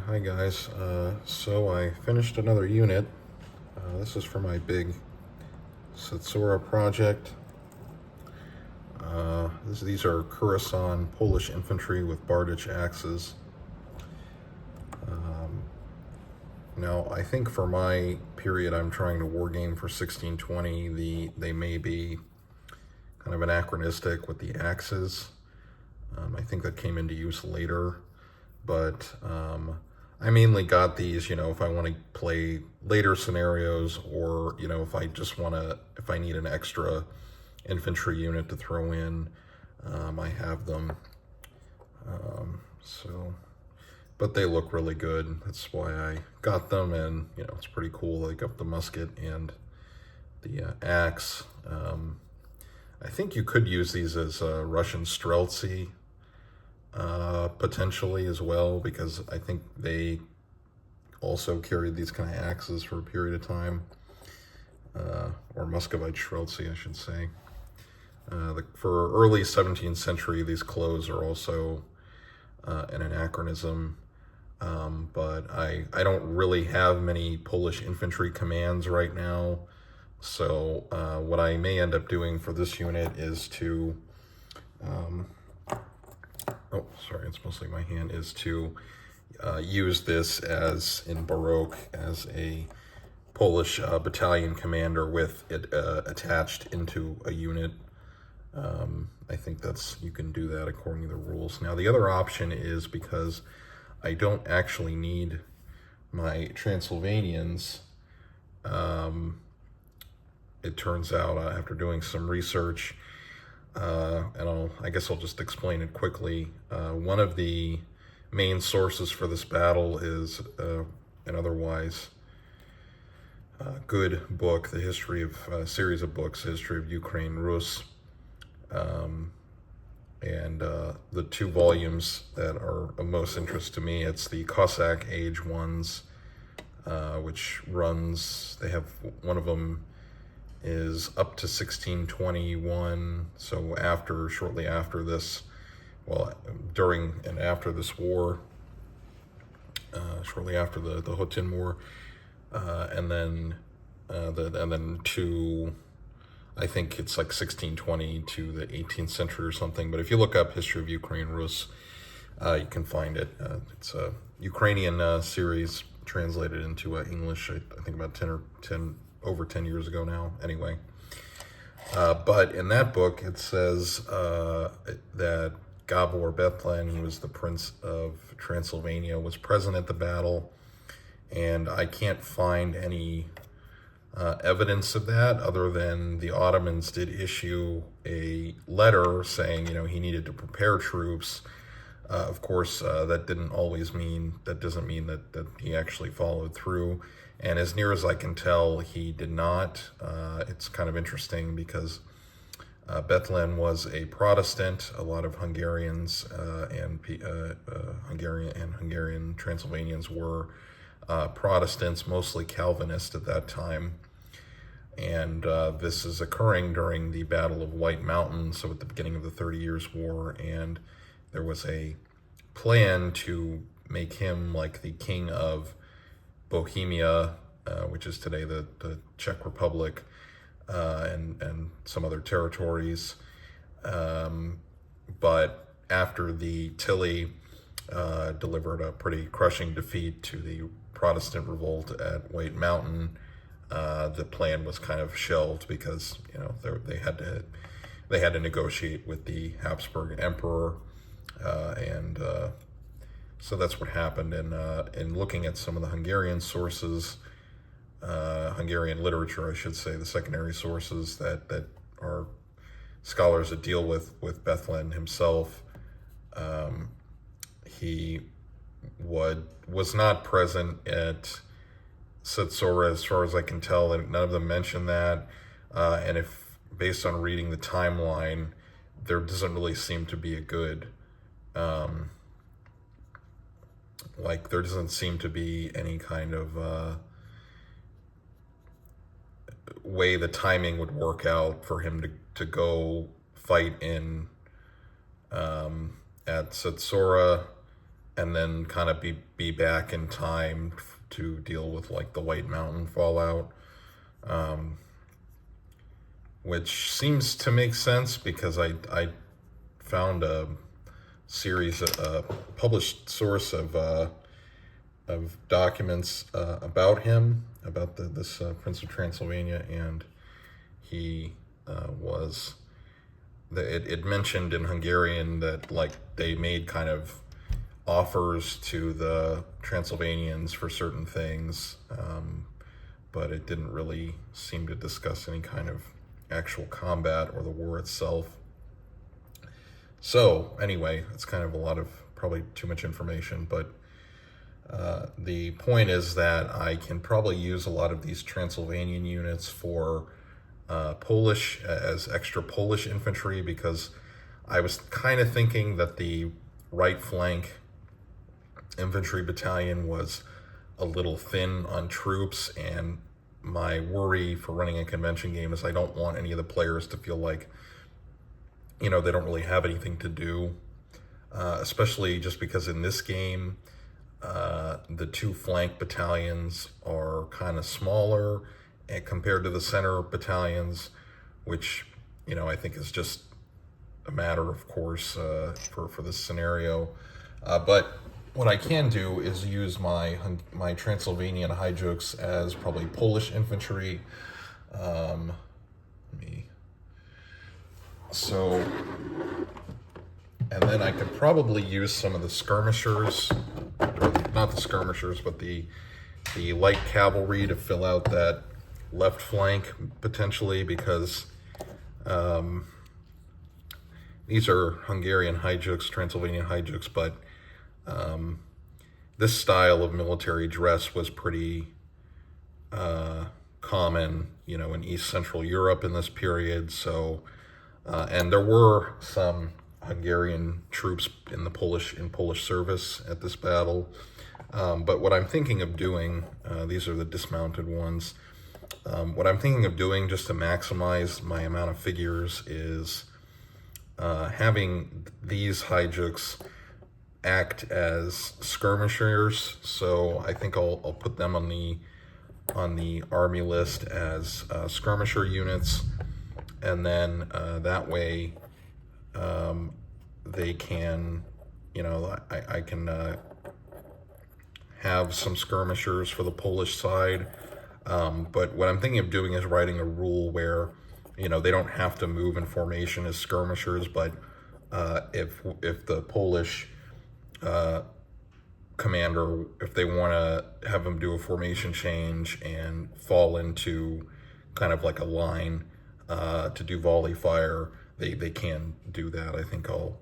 Hi guys. So I finished another unit. This is for my big Satsura project. These are Kurasan Polish infantry with Bardich axes. Now I think for my period I'm trying to wargame for 1620, they may be kind of anachronistic with the axes. I think that came into use later, but I mainly got these, if I want to play later scenarios, or, if I need an extra infantry unit to throw in, I have them. But they look really good. That's why I got them, and, it's pretty cool. I got the musket and the axe. I think you could use these as Russian streltsy, potentially as well, because I think they also carried these kind of axes for a period of time, or Muscovite streltsy, I should say. For early 17th century, these clothes are also an anachronism, but I don't really have many Polish infantry commands right now, so what I may end up doing for this unit is to oh, sorry, it's mostly my hand, is to use this as, in Baroque, as a Polish battalion commander with it attached into a unit. I think you can do that according to the rules. Now, the other option is, because I don't actually need my Transylvanians, it turns out, after doing some research, and I guess I'll just explain it quickly. One of the main sources for this battle is an otherwise good book, the history of series of books, the history of Ukraine Rus, and the two volumes that are of most interest to me. It's the Cossack Age ones, which runs. They have one of them is up to 1621, so shortly after this, during and after this war, shortly after the Hotin War, and then to, I think it's like 1620 to the 18th century or something. But if you look up History of Ukraine Rus, you can find it. It's a Ukrainian series translated into English, I think about 10 over 10 years ago now, anyway. But in that book, it says that Gabor Bethlen, who was the Prince of Transylvania, was present at the battle, and I can't find any evidence of that, other than the Ottomans did issue a letter saying, he needed to prepare troops. Of course, that doesn't mean that he actually followed through. And as near as I can tell, he did not. It's kind of interesting because Bethlen was a Protestant. A lot of Hungarians and Hungarian Transylvanians were Protestants, mostly Calvinist at that time. And this is occurring during the Battle of White Mountain, so at the beginning of the 30 Years' War, and there was a plan to make him like the king of Bohemia, which is today the Czech Republic, and some other territories. But after the Tilly delivered a pretty crushing defeat to the Protestant revolt at White Mountain, the plan was kind of shelved because they had to negotiate with the Habsburg Emperor, and so that's what happened. And in looking at some of the Hungarian sources, Hungarian literature, I should say, the secondary sources that are scholars that deal with Bethlen himself, he was not present at Satsura, as far as I can tell, and none of them mention that. And if, based on reading the timeline, there doesn't really seem to be a good, there doesn't seem to be any kind of way the timing would work out for him to go fight in at Satsura and then kind of be back in time to deal with like the White Mountain fallout, which seems to make sense because I found a series, a published source of documents about him, about this Prince of Transylvania, and he was. It mentioned in Hungarian that like they made kind of offers to the Transylvanians for certain things, but it didn't really seem to discuss any kind of actual combat or the war itself. So anyway, it's kind of a lot of probably too much information, but the point is that I can probably use a lot of these Transylvanian units for Polish, as extra Polish infantry, because I was kind of thinking that the right flank infantry battalion was a little thin on troops, and my worry for running a convention game is I don't want any of the players to feel like, they don't really have anything to do, especially just because in this game, the two flank battalions are kind of smaller compared to the center battalions, which, I think is just a matter of course for this scenario. But what I can do is use my Transylvanian Hajduks as probably Polish infantry. And then I could probably use some of the skirmishers, or not the skirmishers, but the light cavalry to fill out that left flank potentially, because these are Hungarian Hajduks, Transylvanian Hajduks, but this style of military dress was pretty common, in East Central Europe in this period. So, and there were some Hungarian troops in Polish service at this battle. But what I'm thinking of doing, these are the dismounted ones. What I'm thinking of doing just to maximize my amount of figures is having these Hajduks act as skirmishers. So I think I'll put them on the army list as skirmisher units, and then that way they can, I can have some skirmishers for the Polish side. But what I'm thinking of doing is writing a rule where, they don't have to move in formation as skirmishers, but if the Polish commander, if they want to have them do a formation change and fall into kind of like a line to do volley fire, they can do that. I think I'll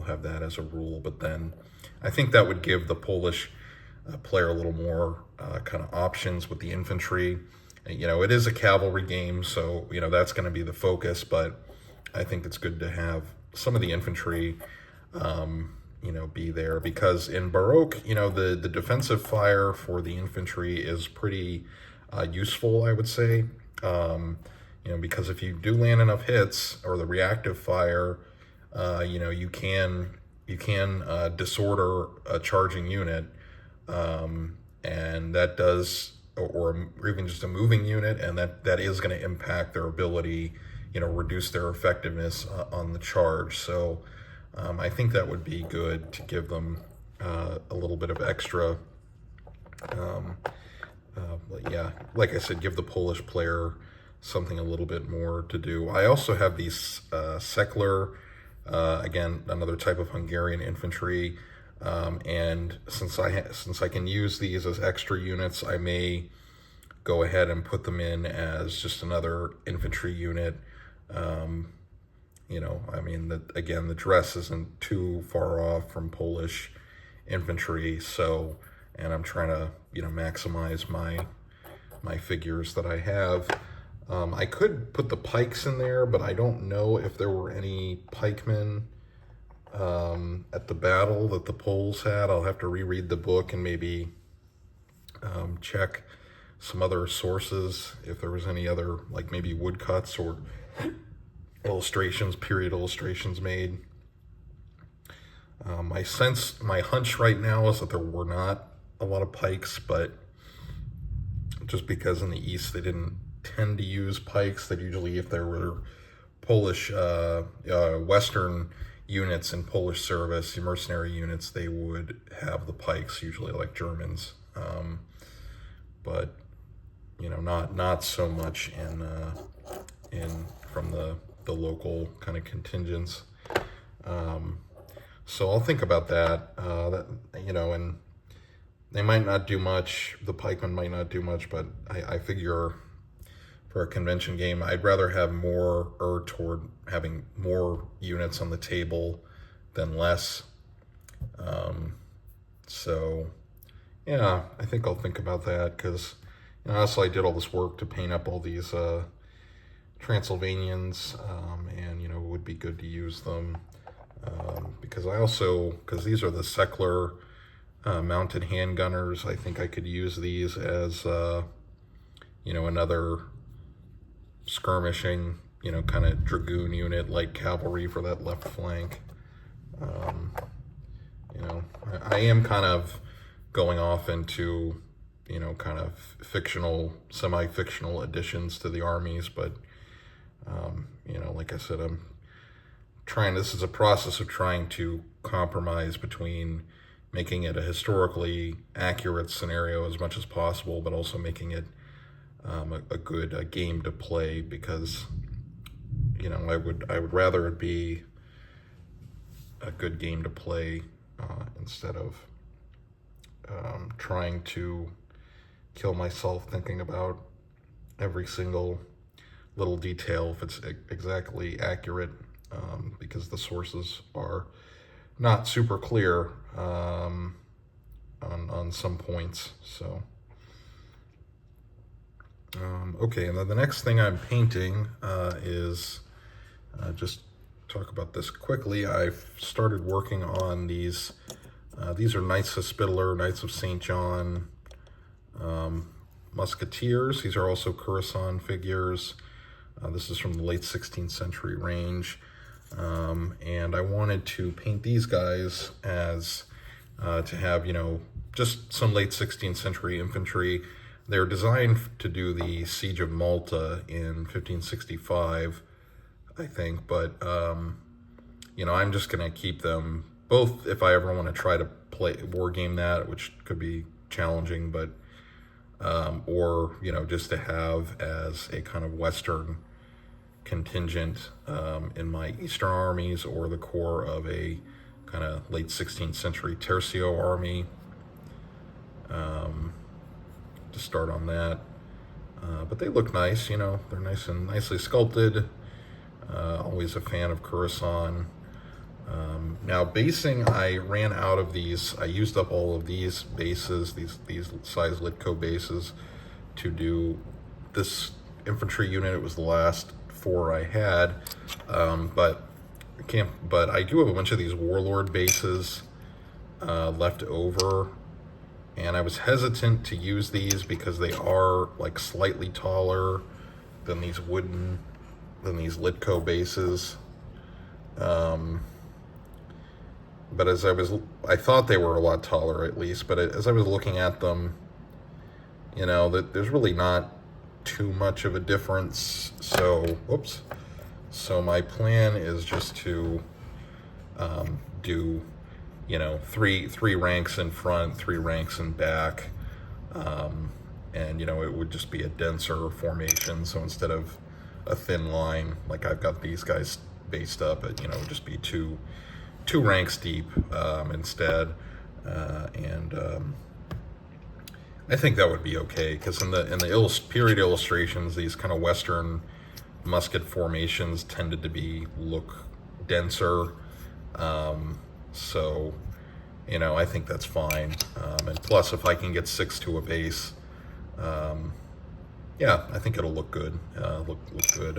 have that as a rule. But then I think that would give the Polish player a little more kind of options with the infantry. It is a cavalry game, so that's going to be the focus, but I think it's good to have some of the infantry be there, because in Baroque, the defensive fire for the infantry is pretty useful, I would say. Because if you do land enough hits, or the reactive fire, you can disorder a charging unit, and that does, or even just a moving unit, and that is going to impact their ability, reduce their effectiveness on the charge. So I think that would be good to give them a little bit of extra. Yeah, like I said, give the Polish player something a little bit more to do. I also have these Sekler, again, another type of Hungarian infantry, and since I can use these as extra units, I may go ahead and put them in as just another infantry unit. Again, the dress isn't too far off from Polish infantry, so, and I'm trying to, maximize my figures that I have. I could put the pikes in there, but I don't know if there were any pikemen at the battle that the Poles had. I'll have to reread the book and maybe check some other sources if there was any other, like maybe woodcuts or illustrations, period illustrations made. My hunch right now is that there were not a lot of pikes, but just because in the East they didn't tend to use pikes, that usually if there were Polish, Western units in Polish service, mercenary units, they would have the pikes, usually like Germans. But not so much in from the local kind of contingents. So I'll think about that. And they might not do much. The pikemen might not do much, but I figure for a convention game, I'd rather have more toward having more units on the table than less. So yeah, I think I'll think about that, because also I did all this work to paint up all these Transylvanians, and it would be good to use them, because these are the Seckler mounted handgunners. I think I could use these as another skirmishing, kind of dragoon unit, light cavalry for that left flank. I am kind of going off into kind of fictional, semi-fictional additions to the armies, but like I said, this is a process of trying to compromise between making it a historically accurate scenario as much as possible, but also making it a good game to play, because I would rather it be a good game to play instead of trying to kill myself thinking about every single little detail if it's exactly accurate, because the sources are not super clear on some points. So okay, and then the next thing I'm painting is just talk about this quickly. I've started working on these. These are Knights Hospitaller, Knights of St. John, Musketeers. These are also Curacao figures. This is from the late 16th century range. And I wanted to paint these guys as to have, just some late 16th century infantry. They're designed to do the Siege of Malta in 1565, I think, but I'm just gonna keep them both if I ever want to try to play war game that, which could be challenging, but or just to have as a kind of Western contingent in my Eastern armies, or the core of a kind of late 16th century tercio army, to start on that. But they look nice, they're nice and nicely sculpted. Always a fan of Curacao. Now basing, I ran out of these. I used up all of these bases, these size Litko bases, to do this infantry unit. It was the last 4 I had, but I do have a bunch of these warlord bases left over, and I was hesitant to use these because they are like slightly taller than these Litko bases. But I thought they were a lot taller at least, but as I was looking at them, that there's really not too much of a difference. So my plan is just to do three ranks in front, 3 ranks in back, and it would just be a denser formation. So instead of a thin line like I've got these guys based up, it would just be two ranks deep instead, and I think that would be okay, because in the period illustrations, these kind of Western musket formations tended to look denser. So I think that's fine. And plus, if I can get 6 to a base, yeah, I think it'll look good. Look good.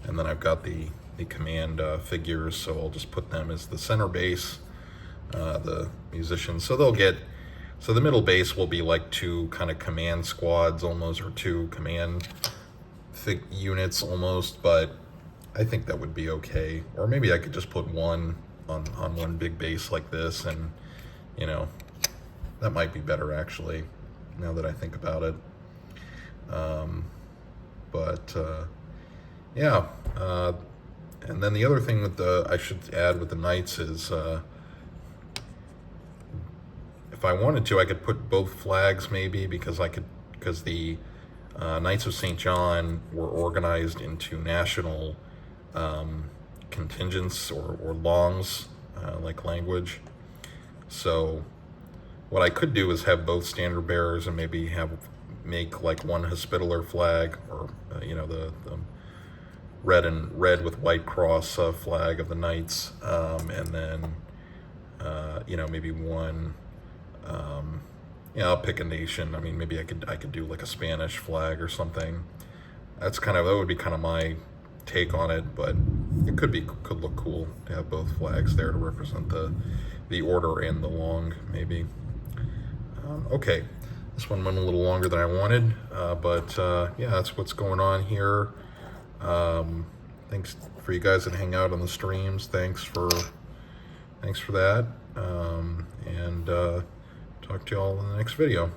And then I've got the command figures, so I'll just put them as the center base, the musicians. So the middle base will be like 2 kind of command squads almost, or 2 command units almost, but I think that would be okay. Or maybe I could just put 1 on one big base like this, and you know, that might be better actually, now that I think about it. Yeah, and then the other thing with I should add with the knights is, if I wanted to, I could put both flags maybe, because the Knights of St. John were organized into national contingents or longs, like language. So what I could do is have both standard bearers and maybe make like one Hospitaller flag, or you know, the red with white cross flag of the Knights, and then you know, maybe one. Yeah, I'll pick a nation. I mean, maybe I could do like a Spanish flag or something. That would be kind of my take on it, but it could look cool to have both flags there to represent the order and the long, maybe. Okay, this one went a little longer than I wanted, but yeah, that's what's going on here. Thanks for you guys that hang out on the streams. Thanks for that, and talk to you all in the next video.